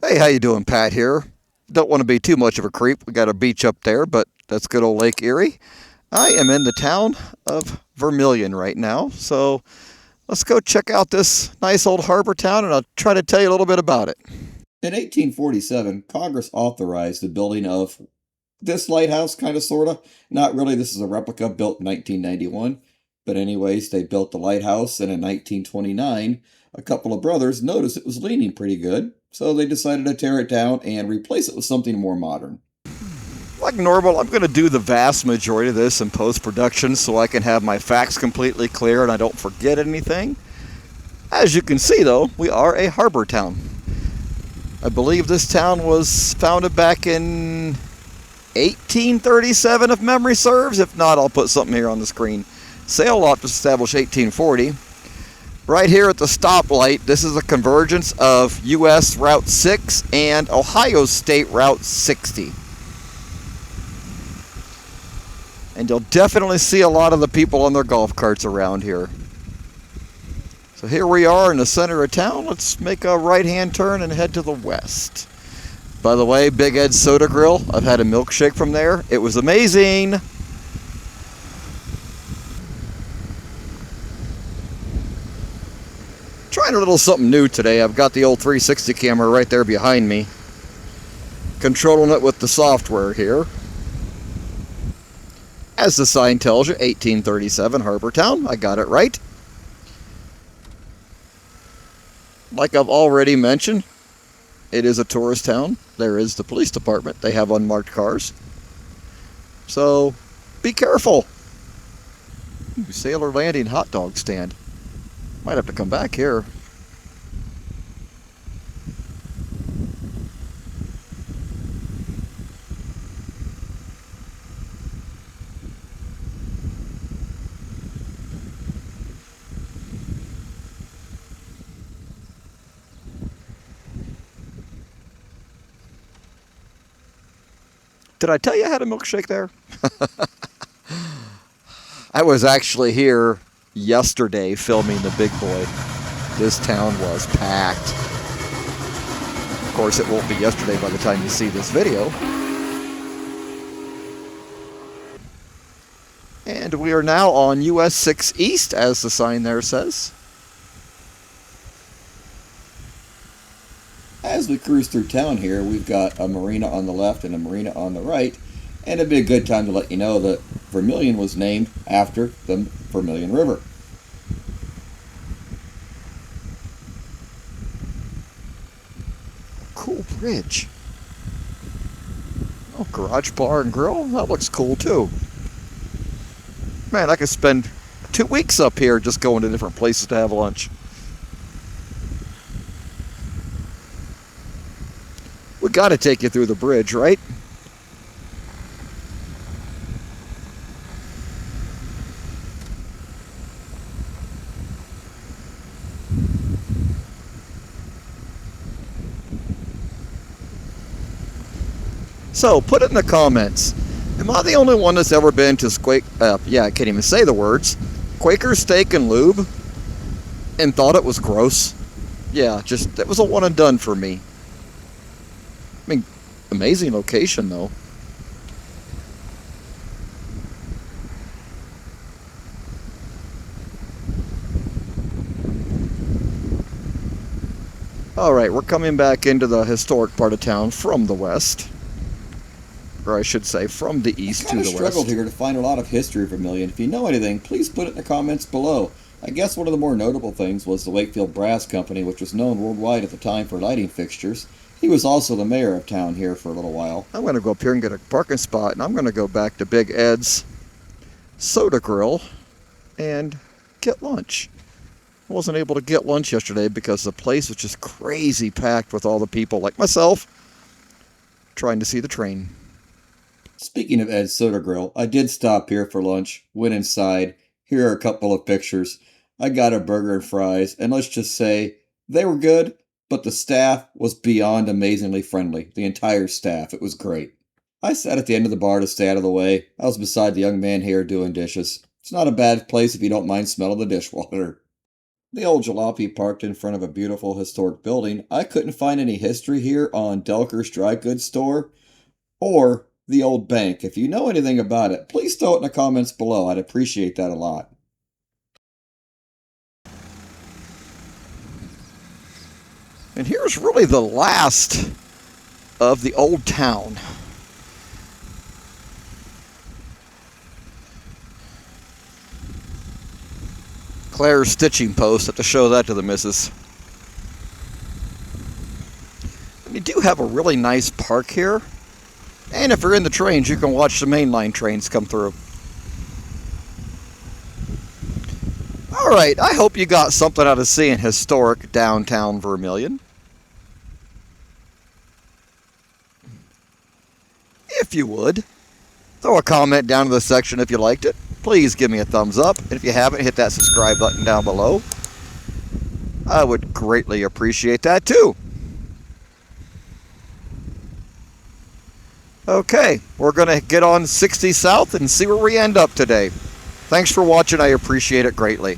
Hey, how you doing? Pat here. Don't want to be too much of a creep. We got a beach up there, but that's good old Lake Erie. I am in the town of Vermilion right now, so let's go check out this nice old harbor town, and I'll try to tell you a little bit about it. In 1847, Congress authorized the building of this lighthouse, kind of, sort of. Not really, this is a replica built in 1991. But, anyways, they built the lighthouse, and in 1929, a couple of brothers noticed it was leaning pretty good, so they decided to tear it down and replace it with something more modern. Like normal, I'm going to do the vast majority of this in post-production so I can have my facts completely clear and I don't forget anything. As you can see, though, we are a harbor town. I believe this town was founded back in 1837, if memory serves. If not, I'll put something here on the screen. Sail lot was established 1840. Right here at the stoplight, this is a convergence of U.S. Route 6 and Ohio State Route 60. And you'll definitely see a lot of the people on their golf carts around here. So here we are in the center of town. Let's make a right-hand turn and head to the west. By the way, Big Ed's Soda Grill, I've had a milkshake from there. It was amazing. Trying a little something new today. I've got the old 360 camera right there behind me. Controlling it with the software here. As the sign tells you, 1837 Harbor Town. I got it right. Like I've already mentioned, it is a tourist town. There is the police department. They have unmarked cars. So, be careful. Ooh, Sailor Landing hot dog stand. Might have to come back here. Did I tell you I had a milkshake there? I was actually here yesterday filming the big boy. This town was packed. Of course, it won't be yesterday by the time you see this video. And we are now on US 6 East, as the sign there says. As we cruise through town here, we've got a marina on the left and a marina on the right, and it'd be a good time to let you know that Vermilion was named after the Vermilion River. Cool bridge. Oh, garage bar and grill. That looks cool too. Man, I could spend 2 weeks up here just going to different places to have lunch. We got to take you through the bridge, right? So, put it in the comments. Am I the only one that's ever been to I can't even say the words. Quaker Steak and Lube and thought it was gross? Yeah, just, it was a one and done for me. I mean, amazing location though. Alright, we're coming back into the historic part of town from the west. Or I should say, from the east to the west. I struggled here to find a lot of history of Vermilion. If you know anything, please put it in the comments below. I guess one of the more notable things was the Wakefield Brass Company, which was known worldwide at the time for lighting fixtures. He was also the mayor of town here for a little while. I'm going to go up here and get a parking spot, and I'm going to go back to Big Ed's Soda Grill and get lunch. I wasn't able to get lunch yesterday because the place was just crazy packed with all the people like myself trying to see the train. Speaking of Ed's Soda Grill, I did stop here for lunch, went inside. Here are a couple of pictures. I got a burger and fries, and let's just say they were good, but the staff was beyond amazingly friendly. The entire staff. It was great. I sat at the end of the bar to stay out of the way. I was beside the young man here doing dishes. It's not a bad place if you don't mind smelling the dishwater. The old jalopy parked in front of a beautiful historic building. I couldn't find any history here on Delker's Dry Goods Store or the old bank. If you know anything about it, please throw it in the comments below. I'd appreciate that a lot. And here's really the last of the old town. Claire's stitching post. Have to show that to the missus. And you do have a really nice park here. And if you're in the trains, you can watch the mainline trains come through. Alright, I hope you got something out of seeing historic downtown Vermilion. If you would, throw a comment down in the section if you liked it. Please give me a thumbs up. And if you haven't, hit that subscribe button down below. I would greatly appreciate that too. Okay, we're going to get on 60 South and see where we end up today. Thanks for watching. I appreciate it greatly.